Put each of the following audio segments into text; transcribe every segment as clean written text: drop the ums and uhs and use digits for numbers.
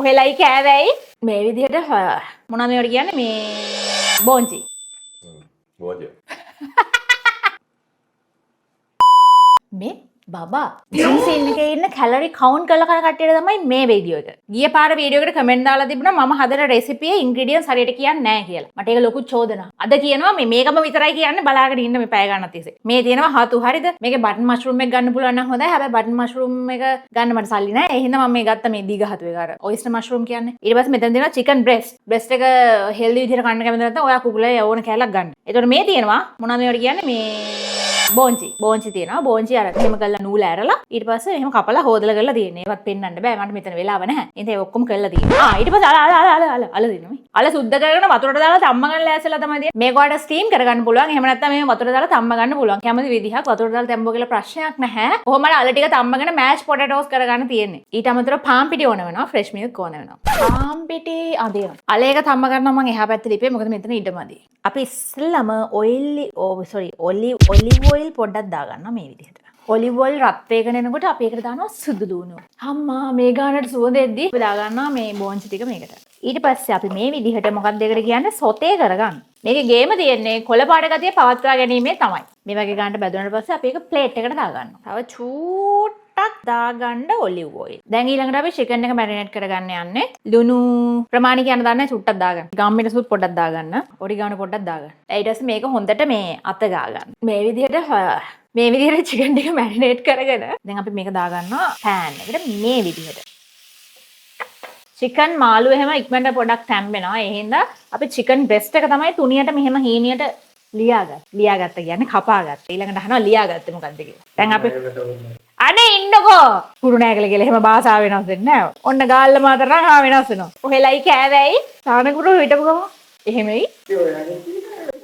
ඔහෙලයි කෑවැයි මේ විදිහට මොනවද මේවට කියන්නේ මේ බෝන්චි. බෝජ. මේ බබා ජිම් සීන් එකේ ඉන්න කැලරි කවුන්ට් කරලා කරන කට්ටියට තමයි මේ වීඩියෝ එක. ගිය පාර වීඩියෝ එකට කමෙන්ට් දාලා තිබුණා මම හදන රෙසිපියේ ඉන්ග්‍රීඩියන්ට්ස් හරියට කියන්නේ නැහැ කියලා. මට ඒක ලොකු චෝදනාවක්. අද කියනවා මේකම විතරයි කියන්නේ බලාගෙන ඉන්න මේ පැය ගන්නත් තිස්සේ. මේ තියෙනවා හතු හරිද? මේකේ බටන් මෂ්රූම් එක ගන්න පුළුවන් නම් හොඳයි. හැබැයි බටන් මෂ්රූම් එක ගන්න මට සල්ලි නැහැ. ඒ හින්දා මම මේ ගත්ත මේ දීග හතු එක අර ඔයිස්ටර් මෂ්රූම් කියන්නේ. ඊට පස්සේ මෙතන තියෙනවා චිකන් බ්‍රෙස්ට්. බ්‍රෙස්ට් එක හෙල්දි විදිහට කන්න කැමති නැත්නම් ඔයා කුකුලේ ඕන කෑල්ලක් ගන්න. ඒතකොට මේ තියෙනවා මොනවද මේවට කියන්නේ මේ බෝන්චි තියෙනවා. බෝන්චි අර එහෙම කරලා නූල ඇරලා ඊට පස්සේ එහෙම කපලා හොදලා කරලා තියෙන්නේ. ඒවත් පෙන්වන්න බෑ මට මෙතන වෙලාව නැහැ. ඉතින් ඒ ඔක්කොම කරලා තියෙනවා. ඊට පස්සේ අල දෙනවා මේ. අල සුද්ධ කරගෙන වතුරට දාලා තම්ම ගන්න ලෑස්තිලා තමයි තියෙන්නේ. මේක ඔයාලට ස්ටීම් කරගන්න පුළුවන්. එහෙම නැත්නම් මේ වතුරට දාලා තම්ම ගන්න පුළුවන්. කැමති විදිහක් වතුරට දාලා තැම්බුවා කියලා ප්‍රශ්නයක් නැහැ. කොහොමද අල ටික තම්මගෙන මෑෂ් පොටේටෝස් කරගන්න තියෙන්නේ. ඊට අමතරව පාන් පිටි ඕන වෙනවා. ෆ්‍රෙෂ් මිල්ක් ඕන වෙනවා. පාන් පිටි අදිනවා. අල එක තම්ම ගන්නවා මම එහා පැත්තේ ලිපේ. මොකද මෙතන ඉඩමදි. අපි ඉස්සෙල්ලාම ඔලිව් ඔයිල් පොඩ්ඩක් දාගන්නවා මේ විදිහට. ඔලිව් ඔයිල් රත් වේගෙන එනකොට අපි ඒකට දානවා සුදු ලුණු. අම්මා මේ ගානට සුවඳ එද්දි අපි දාගන්නවා මේ බෝන්චි ටික මේකට. ඊට පස්සේ අපි මේ විදිහට මොකක්ද ඒකට කියන්නේ සොතේ කරගන්න. මේකේ ගේම තියෙන්නේ කොළ පාට ගතිය පවත්වා ගැනීමේ තමයි. මේ වගේ ගානට බැදුනට පස්සේ අපි ඒක ප්ලේට් එකට දාගන්නවා. තව චූට්ටක් දාගන්න ඔලිව් ඔයිල්. දැන් ඊළඟට අපි චිකන් එක මැරිනේට් කරගන්න යන්නේ. ලුණු ප්‍රමාණය කියන දන්නේ චුට්ටක් දාගන්න. ගම්මිට සූප් පොඩ්ඩක් දාගන්න. ඔරිගානෝ පොඩ්ඩක් දාගන්න. ඊට පස්සේ මේක හොඳට මේ අත ගාගන්න. මේ විදිහට චිකන් ටික මැරිනේට් කරගෙන දැන් අපි මේක දාගන්නවා පෑන් එකට මේ විදිහට. චිකන් මාළු එහෙම ඉක්මනට පොඩක් තැම්බෙනවා. ඒ හින්දා අපි චිකන් බ්‍රෙස්ට් එක තමයි තුනියට මෙහෙම හීනියට ලියාගත්ත කියන්නේ කපාගත්ත. ඊළඟට අහනවා ලියාගත්තේ මොකද්ද කියලා. දැන් අපි අනේ ඉන්නකෝ කුරු නෑකල කියලා එහෙම භාෂාව වෙනස් වෙන්නේ නෑ. ඔන්න ගාල්ල මාතර නම් ආ වෙනස් වෙනවා. ඔහෙලයි කෑවැයි තානකුරු හිටපු ගම එහෙමයි.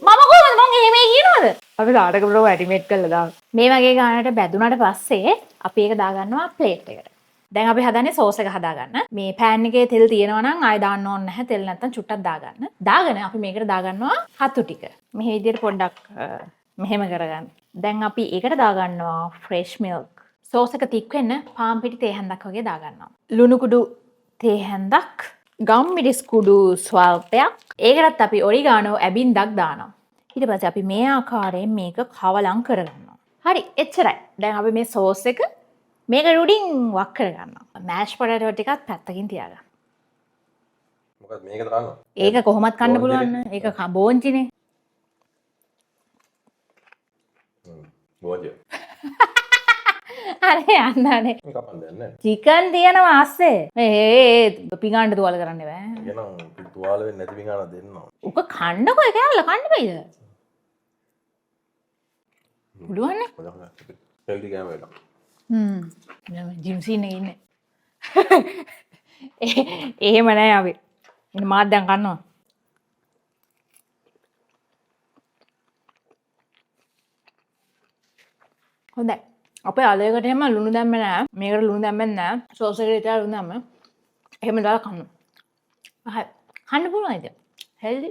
මම කොහොමද මං එහෙමයි කියනවද? අපි තානකුරු ඇටිමේට් කරලා දාමු. මේ වගේ ගානට බැදුනට පස්සේ අපි ඒක දාගන්නවා ප්ලේට් එකට. දැන් අපි හදන්නේ සෝස් එක හදාගන්න. මේ පෑන් එකේ තෙල් තියෙනවා නම් ආයෙ දාන්න ඕනේ නැහැ. තෙල් නැත්තම් චුට්ටක් දාගන්න. දාගෙන අපි මේකට දාගන්නවා හතු ටික. මේ විදිහට පොඩ්ඩක් මෙහෙම කරගන්න. දැන් අපි ඒකට දාගන්නවා ෆ්‍රෙෂ් මිල්ක්. සෝස් එක තික් වෙන්න පාන් පිටි තේ හැන්දක් වගේ දාගන්නවා. ලුණු කුඩු තේ හැන්දක්, ගම්මිරිස් කුඩු ස්වල්පයක්. ඒකටත් අපි ඔරිගානෝ ඇබින්දක් දානවා. ඊට පස්සේ අපි මේ ආකාරයෙන් මේක කවලම් කරගන්නවා. හරි එච්චරයි. දැන් අපි මේ සෝස් එක මේක උඩින් වක් කරගන්නවා. මෑෂ් පොටේටෝ ටිකත් පැත්තකින් තියාගන්න. මොකද මේක දානවා? ඒක කොහොමත් කන්න පුළුවන්. ඒක බෝන්චිනේ. බෝජ. අනේ අන්නනේ. මේක කපන්න දෙන්නේ නැහැ. චිකන් තියෙනවා අස්සේ. මේ පිඟාන්න තුවාල කරන්න බෑ. එහෙනම් තුවාල වෙන්නේ නැති පිඟාන දෙන්නවා. උක කන්නකො ඒක ඇල්ල කන්න බෑද? පුළුවන් නේ. හෙල්දි කෑම එක. ජිම් සීන් එකේ ඉන්නේ. එහෙම නෑ අපි. ඉතින් මාත් දැන් කනවා. හොඳයි. අපේ අලයකට එහෙම ලුණු දැම්මේ නෑ. මේකට ලුණු දැම්මේ නෑ. සෝස් එකට විතර ලුණු දැම්මේ. එහෙම දාලා කන්න. හරි. කන්න පුළුවන් ඉතින්. හෙල්දි.